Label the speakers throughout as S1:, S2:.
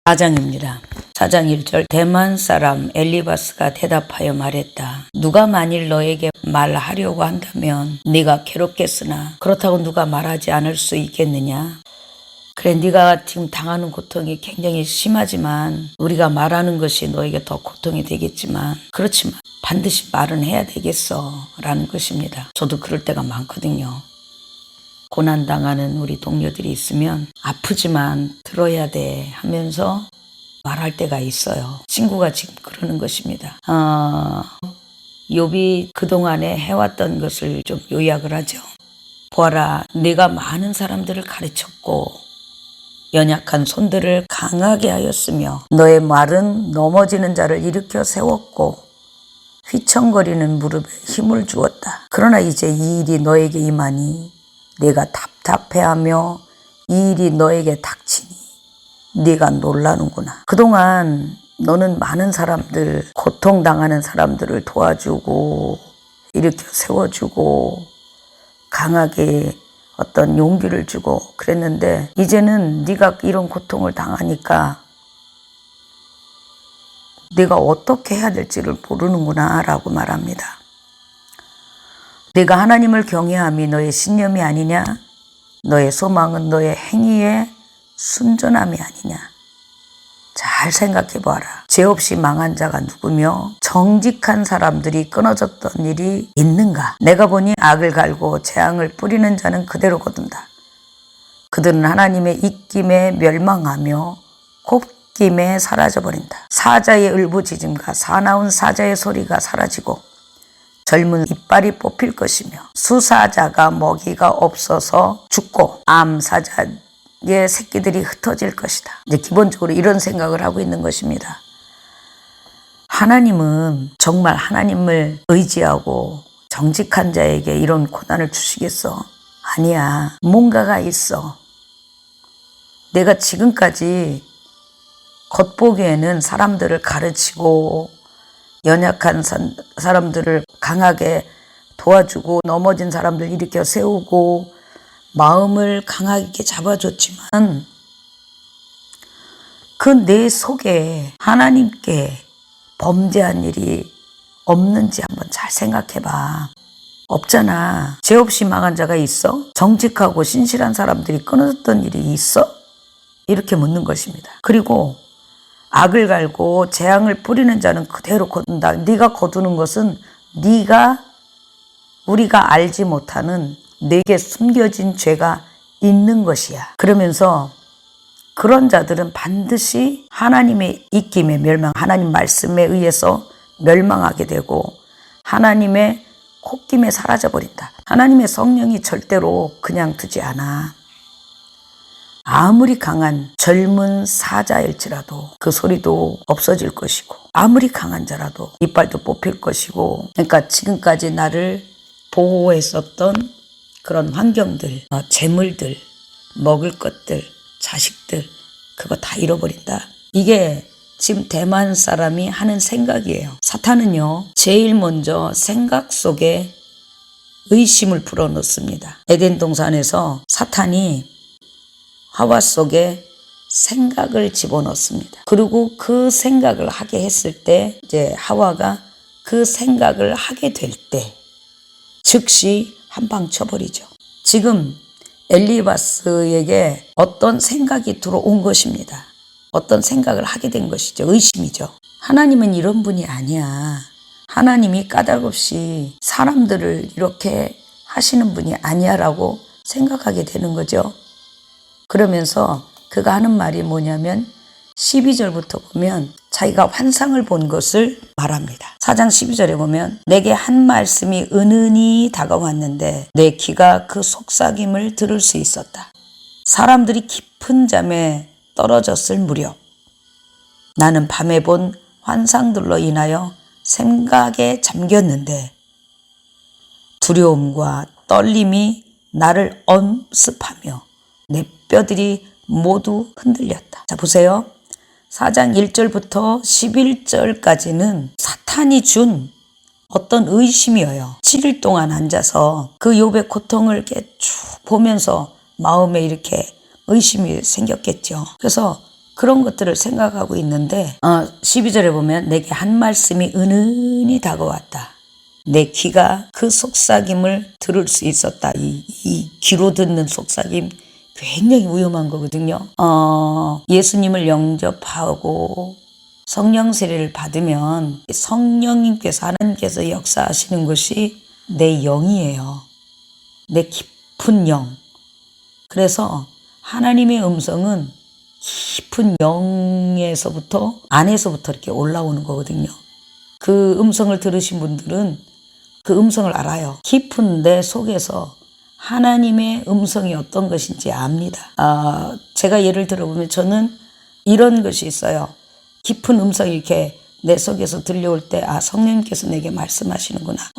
S1: 4장입니다. 4장 1절 대만 사람 엘리바스가 대답하여 말했다. 누가 만일 너에게 말하려고 한다면 네가 괴롭겠으나 그렇다고 누가 말하지 않을 수 있겠느냐? 그래, 네가 지금 당하는 고통이 굉장히 심하지만 우리가 말하는 것이 너에게 더 고통이 되겠지만 그렇지만 반드시 말은 해야 되겠어 라는 것입니다. 저도 그럴 때가 많거든요. 고난당하는 우리 동료들이 있으면 아프지만 들어야 돼 하면서 말할 때가 있어요. 친구가 지금 그러는 것입니다. 욥이 그동안에 해왔던 것을 좀 요약을 하죠. 보아라, 내가 많은 사람들을 가르쳤고 연약한 손들을 강하게 하였으며 너의 말은 넘어지는 자를 일으켜 세웠고 휘청거리는 무릎에 힘을 주었다. 그러나 이제 이 일이 너에게 임하니 네가 답답해하며 이 일이 너에게 닥치니 네가 놀라는구나. 그동안 너는 많은 사람들, 고통당하는 사람들을 도와주고 일으켜 세워주고 강하게 어떤 용기를 주고 그랬는데 이제는 네가 이런 고통을 당하니까 네가 어떻게 해야 될지를 모르는구나 라고 말합니다. 네가 하나님을 경외함이 너의 신념이 아니냐? 너의 소망은 너의 행위의 순전함이 아니냐? 잘 생각해 보아라. 죄 없이 망한 자가 누구며 정직한 사람들이 끊어졌던 일이 있는가? 내가 보니 악을 갈고 재앙을 뿌리는 자는 그대로 거둔다. 그들은 하나님의 입김에 멸망하며 곱김에 사라져버린다. 사자의 울부짖음과 사나운 사자의 소리가 사라지고 젊은 이빨이 뽑힐 것이며 수사자가 먹이가 없어서 죽고 암사자의 새끼들이 흩어질 것이다. 이제 기본적으로 이런 생각을 하고 있는 것입니다. 하나님은 정말 하나님을 의지하고 정직한 자에게 이런 고난을 주시겠어? 아니야. 뭔가가 있어. 내가 지금까지 겉보기에는 사람들을 가르치고 연약한 사람들을 강하게 도와주고 넘어진 사람들 일으켜 세우고 마음을 강하게 잡아줬지만 그 내 속에 하나님께 범죄한 일이 없는지 한번 잘 생각해봐. 없잖아. 죄 없이 망한 자가 있어? 정직하고 신실한 사람들이 끊어졌던 일이 있어? 이렇게 묻는 것입니다. 그리고 악을 갈고 재앙을 뿌리는 자는 그대로 거둔다. 네가 거두는 것은 우리가 알지 못하는 내게 숨겨진 죄가 있는 것이야. 그러면서 그런 자들은 반드시 하나님의 입김에 하나님 말씀에 의해서 멸망하게 되고 하나님의 콧김에 사라져버린다. 하나님의 성령이 절대로 그냥 두지 않아. 아무리 강한 젊은 사자일지라도 그 소리도 없어질 것이고 아무리 강한 자라도 이빨도 뽑힐 것이고 그러니까 지금까지 나를 보호했었던 그런 환경들, 재물들, 먹을 것들, 자식들 그거 다 잃어버린다. 이게 지금 대만 사람이 하는 생각이에요. 사탄은요 제일 먼저 생각 속에 의심을 불어넣습니다. 에덴 동산에서 사탄이 하와 속에 생각을 집어넣습니다. 그리고 그 생각을 하게 했을 때 이제 하와가 그 생각을 하게 될 때 즉시 한 방 쳐버리죠. 지금 엘리바스에게 어떤 생각이 들어온 것입니다. 어떤 생각을 하게 된 것이죠. 의심이죠. 하나님은 이런 분이 아니야. 하나님이 까닭없이 사람들을 이렇게 하시는 분이 아니야 라고 생각하게 되는 거죠. 그러면서 그가 하는 말이 뭐냐면 12절부터 보면 자기가 환상을 본 것을 말합니다. 4장 12절에 보면 내게 한 말씀이 은은히 다가왔는데 내 귀가 그 속삭임을 들을 수 있었다. 사람들이 깊은 잠에 떨어졌을 무렵 나는 밤에 본 환상들로 인하여 생각에 잠겼는데 두려움과 떨림이 나를 엄습하며 내 뼈들이 모두 흔들렸다. 자, 보세요. 4장 1절부터 11절까지는 사탄이 준 어떤 의심이에요. 7일 동안 앉아서 그 욥의 고통을 이렇게 쭉 보면서 마음에 이렇게 의심이 생겼겠죠. 그래서 그런 것들을 생각하고 있는데 12절에 보면 내게 한 말씀이 은은히 다가왔다. 내 귀가 그 속삭임을 들을 수 있었다. 이 귀로 듣는 속삭임 굉장히 위험한 거거든요. 예수님을 영접하고 성령 세례를 받으면 성령님께서 하나님께서 역사하시는 것이 내 영이에요. 내 깊은 영. 그래서 하나님의 음성은 깊은 영에서부터 안에서부터 이렇게 올라오는 거거든요. 그 음성을 들으신 분들은 그 음성을 알아요. 깊은 내 속에서 하나님의 음성이 어떤 것인지 압니다. 제가 예를 들어보면 저는 이런 것이 있어요. 깊은 음성이 이렇게 내 속에서 들려올 때 성령님께서 내게 말씀하시는구나.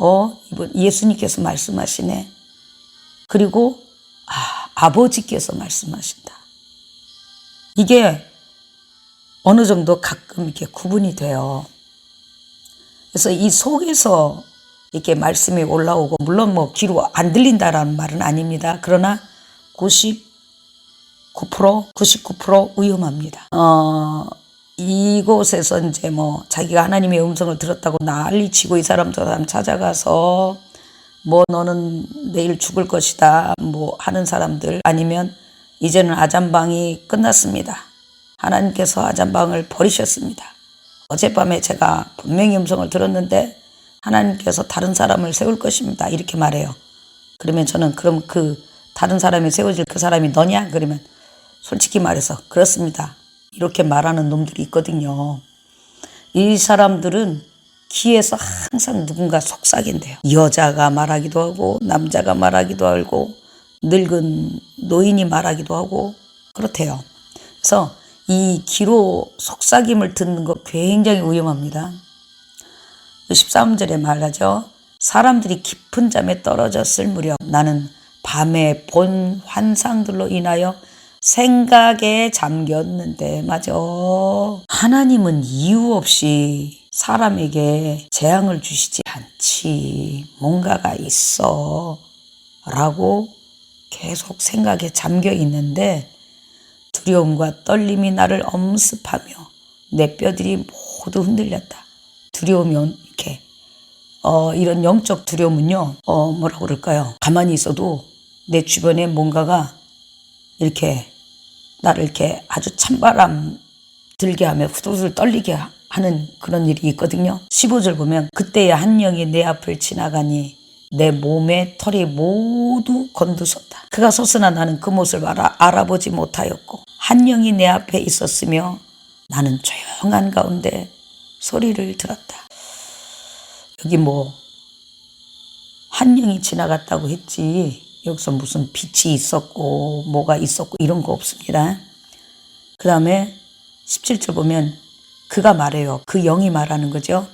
S1: 이분 예수님께서 말씀하시네. 그리고 아버지께서 말씀하신다. 이게 어느 정도 가끔 이렇게 구분이 돼요. 그래서 이 속에서 이렇게 말씀이 올라오고, 물론 뭐 귀로 안 들린다라는 말은 아닙니다. 그러나 99% 위험합니다. 이곳에서 이제 뭐 자기가 하나님의 음성을 들었다고 난리치고 이 사람 저 사람 찾아가서 뭐 너는 내일 죽을 것이다 뭐 하는 사람들, 아니면 이제는 아잠방이 끝났습니다. 하나님께서 아잠방을 버리셨습니다. 어젯밤에 제가 분명히 음성을 들었는데 하나님께서 다른 사람을 세울 것입니다. 이렇게 말해요. 그러면 저는 그럼 그 다른 사람이 세워질 그 사람이 너냐? 그러면 솔직히 말해서 그렇습니다. 이렇게 말하는 놈들이 있거든요. 이 사람들은 귀에서 항상 누군가 속삭인대요. 여자가 말하기도 하고 남자가 말하기도 하고 늙은 노인이 말하기도 하고 그렇대요. 그래서 이 귀로 속삭임을 듣는 거 굉장히 위험합니다. 13절에 말하죠. 사람들이 깊은 잠에 떨어졌을 무렵 나는 밤에 본 환상들로 인하여 생각에 잠겼는데, 맞아. 하나님은 이유 없이 사람에게 재앙을 주시지 않지. 뭔가가 있어. 라고 계속 생각에 잠겨 있는데 두려움과 떨림이 나를 엄습하며 내 뼈들이 모두 흔들렸다. 두려움이 이렇게 이런 영적 두려움은요, 뭐라고 그럴까요? 가만히 있어도 내 주변에 뭔가가 이렇게 나를 이렇게 아주 찬바람 들게 하며 후들후들 떨리게 하는 그런 일이 있거든요. 15절 보면 그때야 한 영이 내 앞을 지나가니 내 몸의 털이 모두 곤두섰다. 그가 섰으나 나는 그 모습을 알아보지 못하였고 한 영이 내 앞에 있었으며 나는 조용한 가운데 소리를 들었다. 여기 뭐 한 영이 지나갔다고 했지 여기서 무슨 빛이 있었고 뭐가 있었고 이런 거 없습니다. 그 다음에 17절 보면 그가 말해요. 그 영이 말하는 거죠.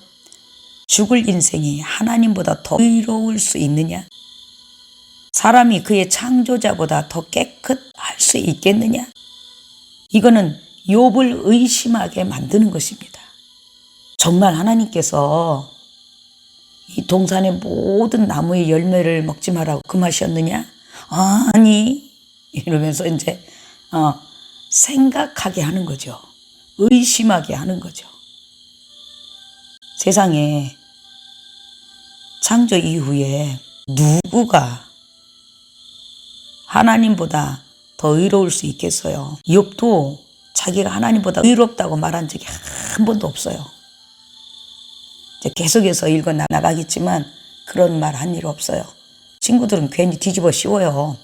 S1: 죽을 인생이 하나님보다 더 의로울 수 있느냐? 사람이 그의 창조자보다 더 깨끗할 수 있겠느냐? 이거는 욥을 의심하게 만드는 것입니다. 정말 하나님께서 이 동산의 모든 나무의 열매를 먹지 말라고 금하셨느냐? 아니, 이러면서 이제 생각하게 하는 거죠. 의심하게 하는 거죠. 세상에 창조 이후에 누구가 하나님보다 더 의로울 수 있겠어요? 욥도 자기가 하나님보다 의롭다고 말한 적이 한 번도 없어요. 이제 계속해서 읽어 나가겠지만 그런 말 한 일 없어요. 친구들은 괜히 뒤집어 씌워요.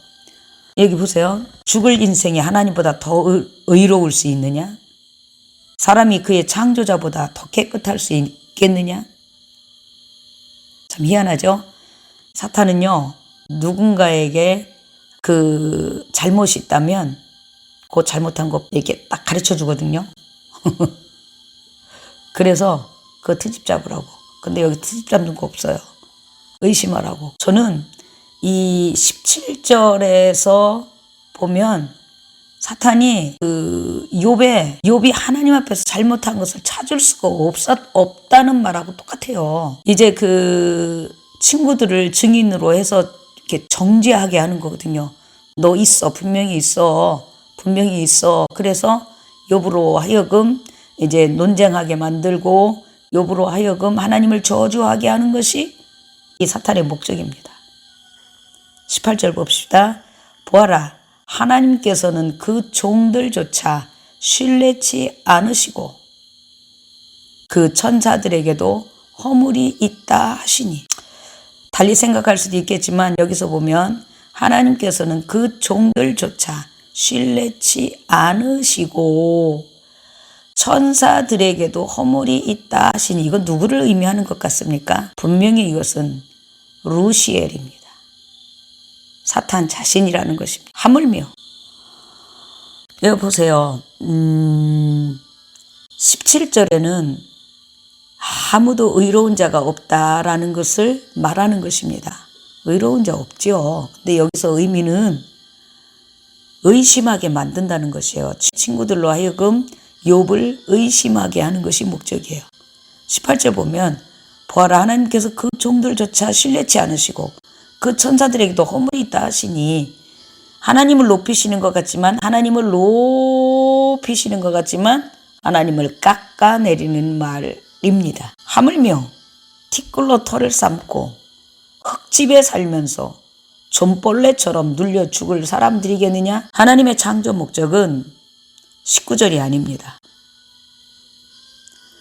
S1: 여기 보세요. 죽을 인생이 하나님보다 더 의로울 수 있느냐? 사람이 그의 창조자보다 더 깨끗할 수 있겠느냐? 참 희한하죠? 사탄은요, 누군가에게 그 잘못이 있다면 그 잘못한 거 이렇게 딱 가르쳐 주거든요. 그래서 그 트집 잡으라고. 근데 여기 트집 잡는 거 없어요. 의심하라고. 저는 이 17절에서 보면 사탄이 그 욥이 하나님 앞에서 잘못한 것을 찾을 수가 없다는 말하고 똑같아요. 이제 그 친구들을 증인으로 해서 이렇게 정죄하게 하는 거거든요. 너 있어. 분명히 있어. 분명히 있어. 그래서 욥으로 하여금 이제 논쟁하게 만들고 욥으로 하여금 하나님을 저주하게 하는 것이 이 사탄의 목적입니다. 18절 봅시다. 보아라, 하나님께서는 그 종들조차 신뢰치 않으시고 그 천사들에게도 허물이 있다 하시니. 달리 생각할 수도 있겠지만 여기서 보면 하나님께서는 그 종들조차 신뢰치 않으시고 천사들에게도 허물이 있다 하시니. 이건 누구를 의미하는 것 같습니까? 분명히 이것은 루시엘입니다. 사탄 자신이라는 것입니다. 하물며 여기 보세요. 17절에는 아무도 의로운 자가 없다라는 것을 말하는 것입니다. 의로운 자 없죠. 근데 여기서 의미는 의심하게 만든다는 것이에요. 친구들로 하여금 욥을 의심하게 하는 것이 목적이에요. 18절 보면 보아라, 하나님께서 그 종들조차 신뢰치 않으시고 그 천사들에게도 허물이 있다 하시니. 하나님을 높이시는 것 같지만 하나님을 깎아내리는 말입니다. 하물며 티끌로 털을 삶고 흙집에 살면서 좀벌레처럼 눌려 죽을 사람들이겠느냐? 하나님의 창조 목적은 19절이 아닙니다.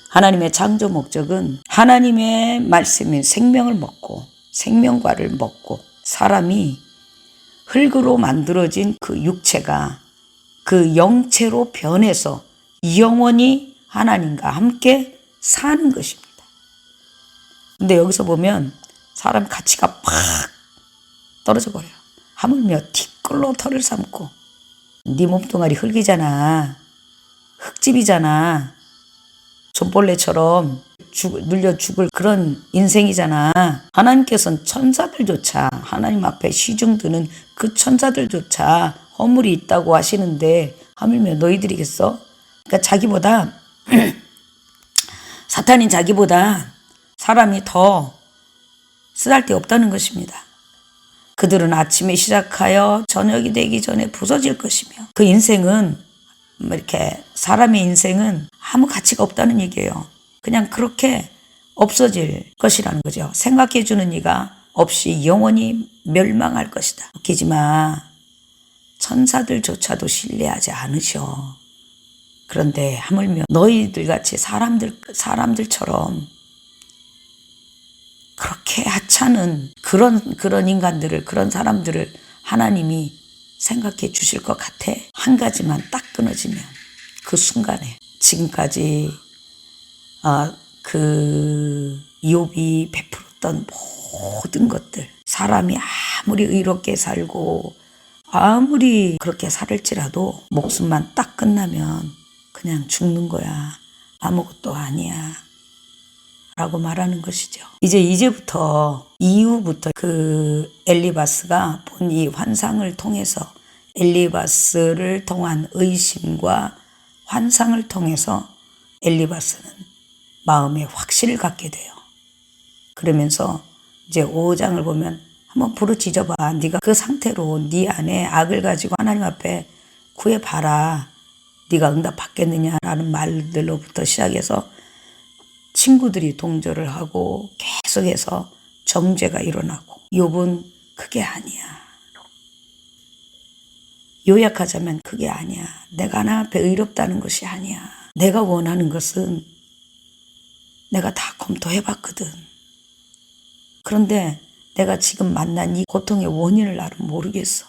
S1: 하나님의 창조 목적은 하나님의 말씀인 생명을 먹고 생명과를 먹고 사람이 흙으로 만들어진 그 육체가 그 영체로 변해서 영원히 하나님과 함께 사는 것입니다. 근데 여기서 보면 사람 가치가 팍 떨어져 버려요. 하물며 티끌로 털을 삶고, 네 몸뚱아리 흙이잖아. 흙집이잖아. 좀벌레처럼 눌려 죽을 그런 인생이잖아. 하나님께서는 천사들조차, 하나님 앞에 시중드는 그 천사들조차 허물이 있다고 하시는데 하물며 너희들이겠어? 그러니까 자기보다 사탄인 자기보다 사람이 더 쓰잘데없다는 것입니다. 그들은 아침에 시작하여 저녁이 되기 전에 부서질 것이며, 그 인생은 이렇게 사람의 인생은 아무 가치가 없다는 얘기예요. 그냥 그렇게 없어질 것이라는 거죠. 생각해 주는 이가 없이 영원히 멸망할 것이다. 웃기지 마. 천사들조차도 신뢰하지 않으셔. 그런데 하물며 너희들 같이 사람들처럼 그렇게 하찮은 그런 인간들을, 그런 사람들을 하나님이 생각해 주실 것 같아? 한 가지만 딱 끊어지면 그 순간에 지금까지 그 욥이 베풀었던 모든 것들, 사람이 아무리 의롭게 살고 아무리 그렇게 살을지라도 목숨만 딱 끝나면 그냥 죽는 거야. 아무것도 아니야. 라고 말하는 것이죠. 이제부터 이후부터 그 엘리바스가 본 이 환상을 통해서, 엘리바스를 통한 의심과 환상을 통해서 엘리바스는 마음에 확신을 갖게 돼요. 그러면서 이제 5장을 보면 한번 부르짖어봐. 네가 그 상태로 네 안에 악을 가지고 하나님 앞에 구해봐라. 네가 응답 받겠느냐라는 말들로부터 시작해서 친구들이 동조를 하고 계속해서 정죄가 일어나고, 욥은 그게 아니야. 요약하자면 그게 아니야. 내가 하나님 앞에 의롭다는 것이 아니야. 내가 원하는 것은 내가 다 검토해봤거든. 그런데 내가 지금 만난 이 고통의 원인을 나는 모르겠어.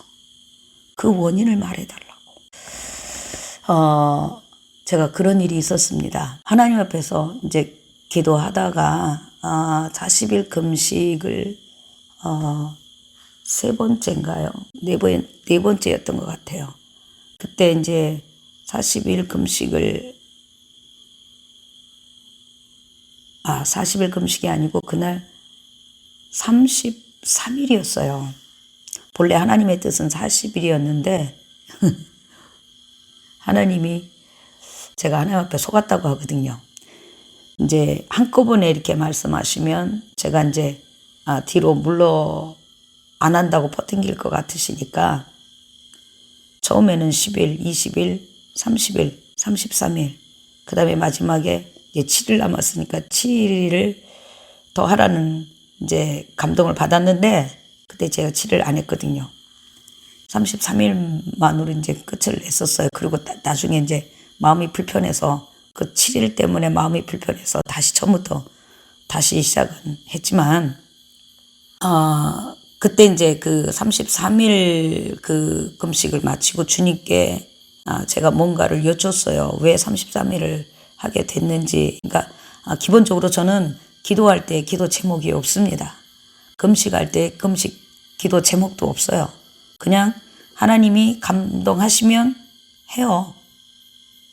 S1: 그 원인을 말해달라고. 제가 그런 일이 있었습니다. 하나님 앞에서 이제 기도하다가 40일 금식을 세 번째인가요? 네 번째였던 것 같아요. 그때 이제 40일 금식을 40일 금식이 아니고 그날 33일이었어요. 본래 하나님의 뜻은 40일이었는데 하나님이, 제가 하나님 앞에 속았다고 하거든요. 이제 한꺼번에 이렇게 말씀하시면 제가 이제 뒤로 물러 안 한다고 버팅길 것 같으시니까 처음에는 10일, 20일, 30일, 33일. 그 다음에 마지막에 이제 7일 남았으니까 7일을 더 하라는 이제 감동을 받았는데, 그때 제가 7일 안 했거든요. 33일만으로 이제 끝을 냈었어요. 그리고 나중에 이제 마음이 불편해서, 그 7일 때문에 마음이 불편해서 다시 처음부터 다시 시작은 했지만, 그때 이제 그 33일 그 금식을 마치고 주님께 제가 뭔가를 여쭸어요. 왜 33일을 하게 됐는지. 그러니까 기본적으로 저는 기도할 때 기도 제목이 없습니다. 금식할 때 금식 기도 제목도 없어요. 그냥 하나님이 감동하시면 해요.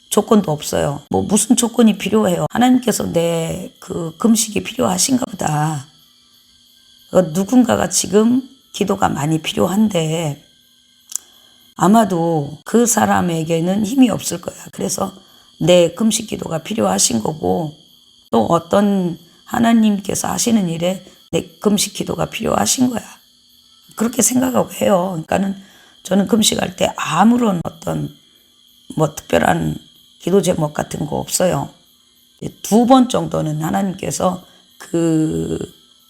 S1: 조건도 없어요. 뭐 무슨 조건이 필요해요. 하나님께서 내 그 금식이 필요하신가 보다. 누군가가 지금 기도가 많이 필요한데 아마도 그 사람에게는 힘이 없을 거야. 그래서 내 금식 기도가 필요하신 거고, 또 어떤 하나님께서 하시는 일에 내 금식 기도가 필요하신 거야. 그렇게 생각하고 해요. 그러니까는 저는 금식할 때 아무런 어떤 뭐 특별한 기도 제목 같은 거 없어요. 2번 정도는 하나님께서 그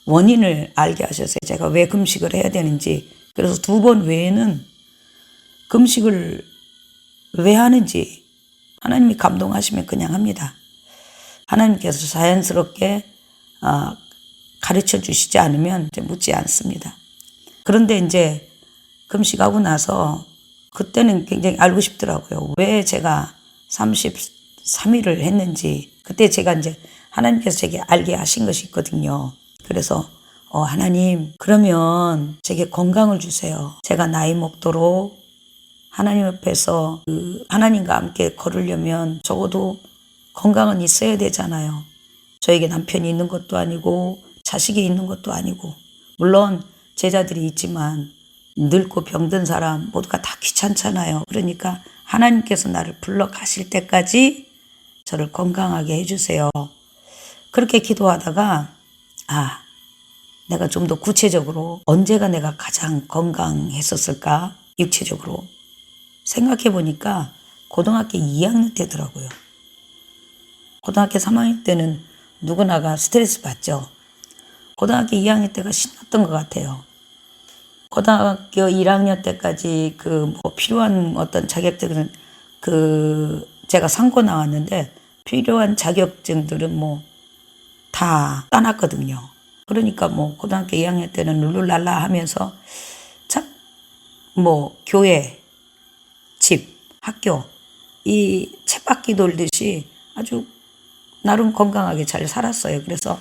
S1: 원인을 알게 하셨어요. 제가 왜 금식을 해야 되는지. 그래서 2번 외에는 금식을 왜 하는지 하나님이 감동하시면 그냥 합니다. 하나님께서 자연스럽게 가르쳐 주시지 않으면 이제 묻지 않습니다. 그런데 이제 금식하고 나서 그때는 굉장히 알고 싶더라고요. 왜 제가 33일을 했는지. 그때 제가 이제 하나님께서 제게 알게 하신 것이 있거든요. 그래서 하나님, 그러면 제게 건강을 주세요. 제가 나이 먹도록 하나님 앞에서 하나님과 함께 걸으려면 적어도 건강은 있어야 되잖아요. 저에게 남편이 있는 것도 아니고 자식이 있는 것도 아니고, 물론 제자들이 있지만 늙고 병든 사람 모두가 다 귀찮잖아요. 그러니까 하나님께서 나를 불러 가실 때까지 저를 건강하게 해주세요. 그렇게 기도하다가 내가 좀 더 구체적으로 언제가 내가 가장 건강했었을까, 육체적으로 생각해 보니까 고등학교 2학년 때더라고요. 고등학교 3학년 때는 누구나가 스트레스 받죠. 고등학교 2학년 때가 신났던 것 같아요. 고등학교 1학년 때까지 뭐 필요한 어떤 자격증은 제가 상고 나왔는데 필요한 자격증들은 뭐 다 따놨거든요. 그러니까 뭐 고등학교 2학년 때는 룰루랄라 하면서 참 뭐 교회, 집, 학교 이 쳇바퀴 돌듯이 아주 나름 건강하게 잘 살았어요. 그래서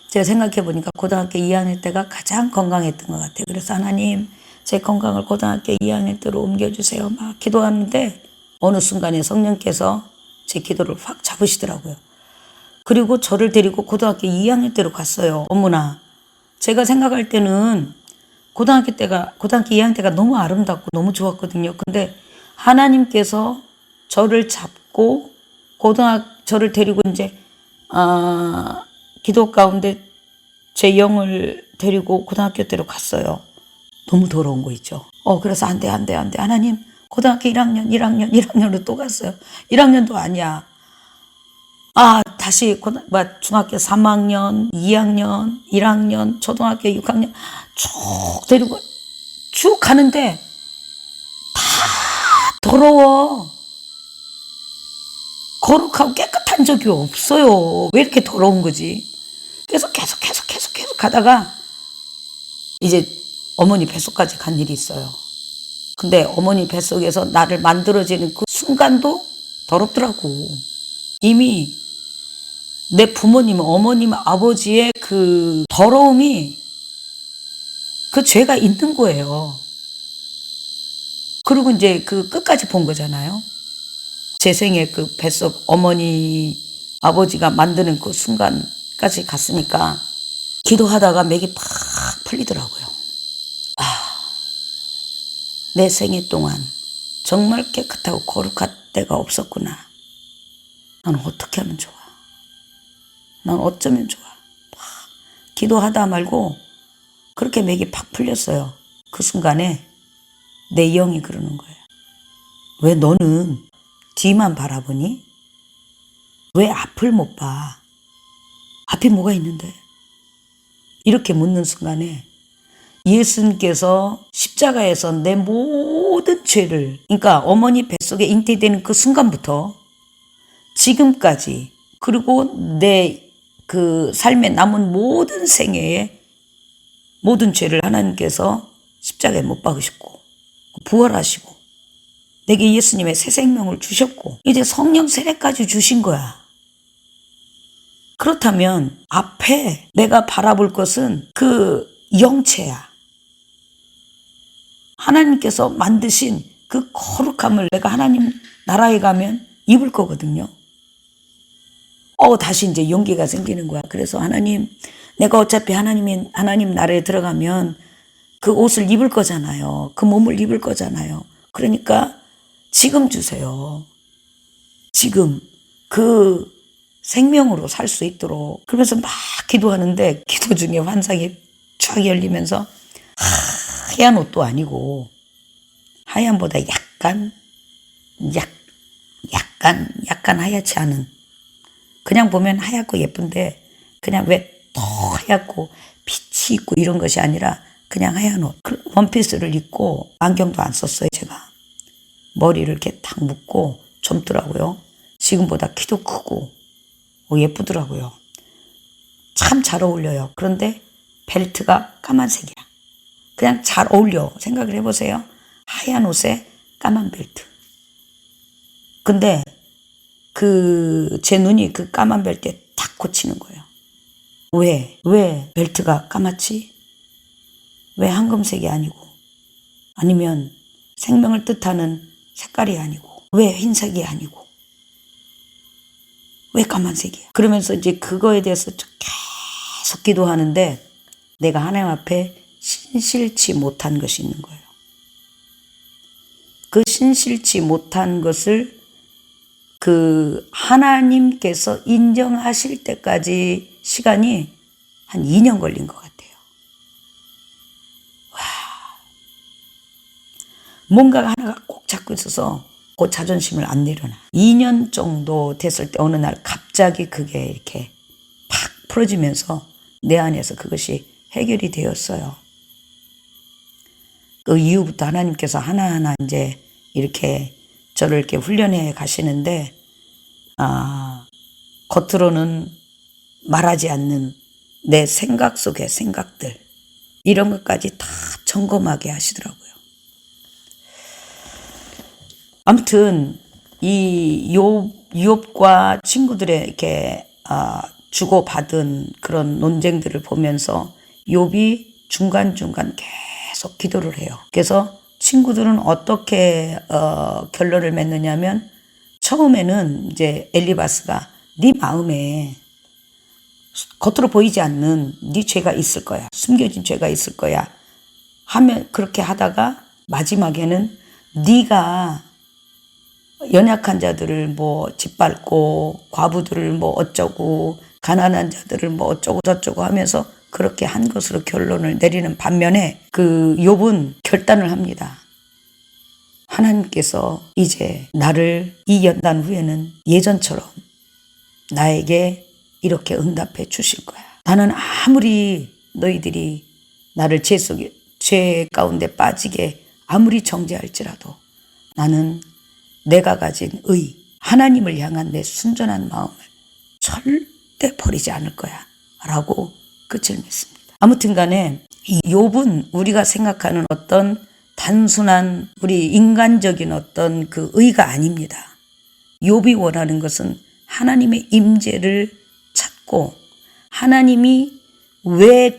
S1: 제가 생각해 보니까 고등학교 2학년 때가 가장 건강했던 것 같아요. 그래서 하나님, 제 건강을 고등학교 2학년 때로 옮겨주세요. 막 기도하는데 어느 순간에 성령께서 제 기도를 확 잡으시더라고요. 그리고 저를 데리고 고등학교 2학년 때로 갔어요. 어머나, 제가 생각할 때는 고등학교 2학년 때가 너무 아름답고 너무 좋았거든요. 근데 하나님께서 저를 잡고 저를 데리고 이제 기도 가운데 제 영을 데리고 고등학교 때로 갔어요. 너무 더러운 거 있죠. 그래서 안 돼. 하나님, 고등학교 1학년으로 또 갔어요. 1학년도 아니야. 다시 중학교 3학년, 2학년, 1학년, 초등학교 6학년 쭉 데리고 쭉 가는데 다 더러워. 거룩하고 깨끗한 적이 없어요. 왜 이렇게 더러운 거지? 그래서 계속 가다가 이제 어머니 뱃속까지 간 일이 있어요. 근데 어머니 뱃속에서 나를 만들어지는 그 순간도 더럽더라고. 이미 내 부모님, 어머님, 아버지의 그 더러움이, 그 죄가 있는 거예요. 그리고 이제 그 끝까지 본 거잖아요. 제 생에 그 뱃속 어머니, 아버지가 만드는 그 순간까지 갔으니까 기도하다가 맥이 팍 풀리더라고요. 내 생애 동안 정말 깨끗하고 거룩한 때가 없었구나. 난 어떻게 하면 좋아? 난 어쩌면 좋아? 기도하다 말고 그렇게 맥이 팍 풀렸어요. 그 순간에 내 영이 그러는 거예요. 왜 너는 뒤만 바라보니? 왜 앞을 못 봐? 앞에 뭐가 있는데? 이렇게 묻는 순간에 예수님께서 십자가에서 내 모든 죄를, 그러니까 어머니 뱃속에 잉태되는 그 순간부터 지금까지, 그리고 내 그 삶에 남은 모든 생애에 모든 죄를 하나님께서 십자가에 못 박으셨고 부활하시고 내게 예수님의 새 생명을 주셨고 이제 성령 세례까지 주신 거야. 그렇다면 앞에 내가 바라볼 것은 그 영체야. 하나님께서 만드신 그 거룩함을 내가 하나님 나라에 가면 입을 거거든요. 다시 이제 용기가 생기는 거야. 그래서 하나님, 내가 어차피 하나님 나라에 들어가면 그 옷을 입을 거잖아요. 그 몸을 입을 거잖아요. 그러니까 지금 주세요. 지금 그 생명으로 살 수 있도록. 그러면서 막 기도하는데 기도 중에 환상이 쫙 열리면서 하얀 옷도 아니고 하얀보다 약간 하얗지 않은, 그냥 보면 하얗고 예쁜데 그냥 왜 더 하얗고 빛이 있고 이런 것이 아니라 그냥 하얀 옷, 원피스를 입고 안경도 안 썼어요. 제가 머리를 이렇게 딱 묶고 젊더라고요. 지금보다 키도 크고 예쁘더라고요. 참 잘 어울려요. 그런데 벨트가 까만색이야. 그냥 잘 어울려. 생각을 해보세요. 하얀 옷에 까만 벨트. 근데 제 눈이 그 까만 벨트에 탁 꽂히는 거예요. 왜 벨트가 까맣지? 왜 황금색이 아니고, 아니면 생명을 뜻하는 색깔이 아니고, 왜 흰색이 아니고, 왜 까만색이야? 그러면서 이제 그거에 대해서 계속 기도하는데 내가 하나님 앞에 신실치 못한 것이 있는 거예요. 그 신실치 못한 것을 그 하나님께서 인정하실 때까지 시간이 한 2년 걸린 것 같아요. 와, 뭔가 하나가 꼭 잡고 있어서 그 자존심을 안 내려놔. 2년 정도 됐을 때 어느 날 갑자기 그게 이렇게 팍 풀어지면서 내 안에서 그것이 해결이 되었어요. 그 이후부터 하나님께서 하나하나 이제 이렇게 저를 이렇게 훈련해 가시는데, 겉으로는 말하지 않는 내 생각 속의 생각들, 이런 것까지 다 점검하게 하시더라고요. 아무튼 이 욥과 친구들의 이렇게 주고받은 그런 논쟁들을 보면서 욥이 중간중간 계속 기도를 해요. 그래서 친구들은 어떻게 결론을 맺느냐면, 처음에는 이제 엘리바스가 네 마음에 겉으로 보이지 않는 네 죄가 있을 거야, 숨겨진 죄가 있을 거야 하면, 그렇게 하다가 마지막에는 네가 연약한 자들을 뭐 짓밟고 과부들을 뭐 어쩌고 가난한 자들을 뭐 어쩌고 저쩌고 하면서 그렇게 한 것으로 결론을 내리는 반면에 그 욥은 결단을 합니다. 하나님께서 이제 나를 이 연단 후에는 예전처럼 나에게 이렇게 응답해 주실 거야. 나는 아무리 너희들이 나를 죄 가운데 빠지게 아무리 정죄할지라도 나는 내가 가진 하나님을 향한 내 순전한 마음을 절대 버리지 않을 거야 라고 끝을 맺습니다. 아무튼 간에 이 욥은 우리가 생각하는 어떤 단순한 우리 인간적인 어떤 그 의가 아닙니다. 욥이 원하는 것은 하나님의 임재를 찾고, 하나님이 왜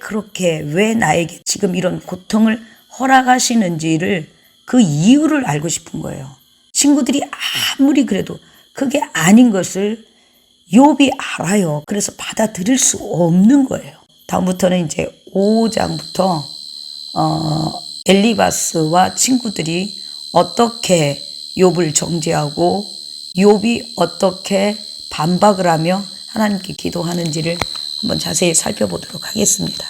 S1: 나에게 지금 이런 고통을 허락하시는지를 그 이유를 알고 싶은 거예요. 친구들이 아무리 그래도 그게 아닌 것을 욥이 알아요. 그래서 받아들일 수 없는 거예요. 다음부터는 이제 5장부터 엘리바스와 친구들이 어떻게 욥을 정죄하고 욥이 어떻게 반박을 하며 하나님께 기도하는지를 한번 자세히 살펴보도록 하겠습니다.